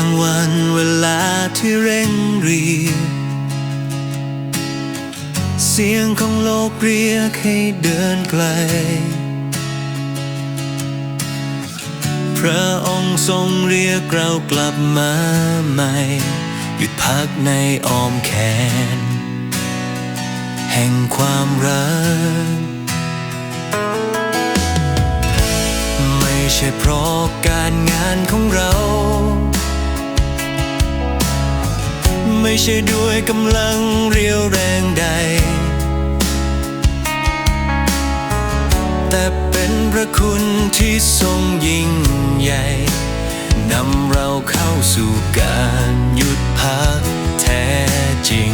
างวันเวลาที่เร่งรีบเสียงของโลกเรียกให้เดินไกลพระองค์ทรงเรียกเรากลับมาใหม่หยุดพักในอ้อมแขนแห่งความรักไม่ใช่เพราะการงานของเราไม่ใช่ด้วยกำลังเรียวแรงใดแต่เป็นพระคุณที่ทรงยิ่งใหญ่นำเราเข้าสู่การหยุดพักแท้จริง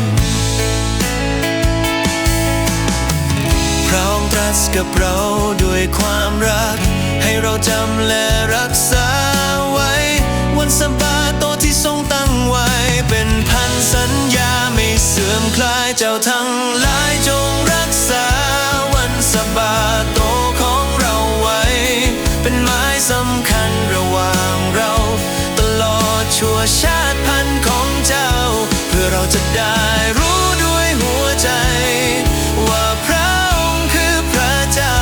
พระองค์ตรัสกับเราด้วยความรักให้เราจำและรักษาไว้วันสะบาโตที่ทรงตั้งไว้เป็นพันสัญญาไม่เสื่อมคลายเจ้าทั้งหลายจงรักษาวันสะบาโตของเราไว้เป็นหมายสำคัญระหว่างเราตลอดชั่วชาติพันธุ์ของเจ้าเพื่อเราจะได้รู้ด้วยหัวใจว่าพระองค์คือพระเจ้า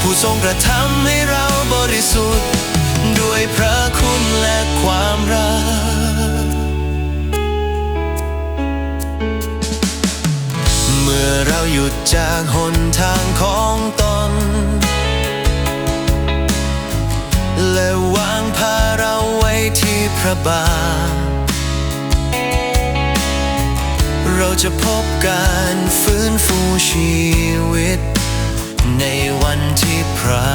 ผู้ทรงกระทำให้เราบริสุทธิ์ด้วยพระคุณและความรักเมื่อเราหยุดจากหนทางของตนและวางภาระไว้ที่พระบาทเราจะพบการฟื้นฟูชีวิตในวันที่พระ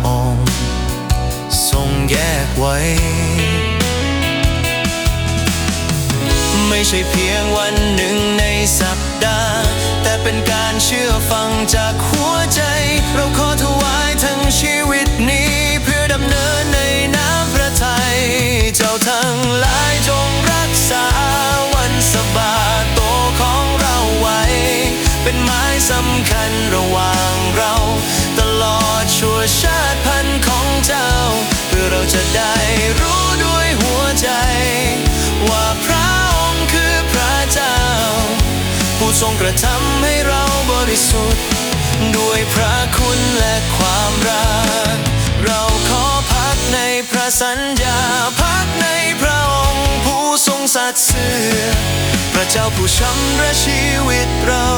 องค์ทรงแยกไว้ไม่ใช่เพียงวันหนึ่งในสัปดาห์แต่เป็นการเชื่อฟังจากหัวใจเราขอถวายทั้งชีวิตนี้เพื่อดำเนินในน้ำพระทัยเจ้าทั้งหลายจงรักษาวันสะบาโตของเราไว้เป็นหมายสำคัญระหว่างเราตลอดชั่วชาติพันธุ์ของเจ้าเพื่อเราจะได้รู้ด้วยหัวใจว่าพระองค์คือพระเจ้าผู้ทรงกระทำให้เราบริสุทธิ์ด้วยพระคุณและความรักเราขอพักในพระสัญญาพักในพระองค์ผู้ทรงสัตย์ซื่อพระเจ้าผู้ชำระชีวิตเรา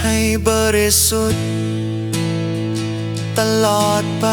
ให้บริสุทธิ์ตลอดไป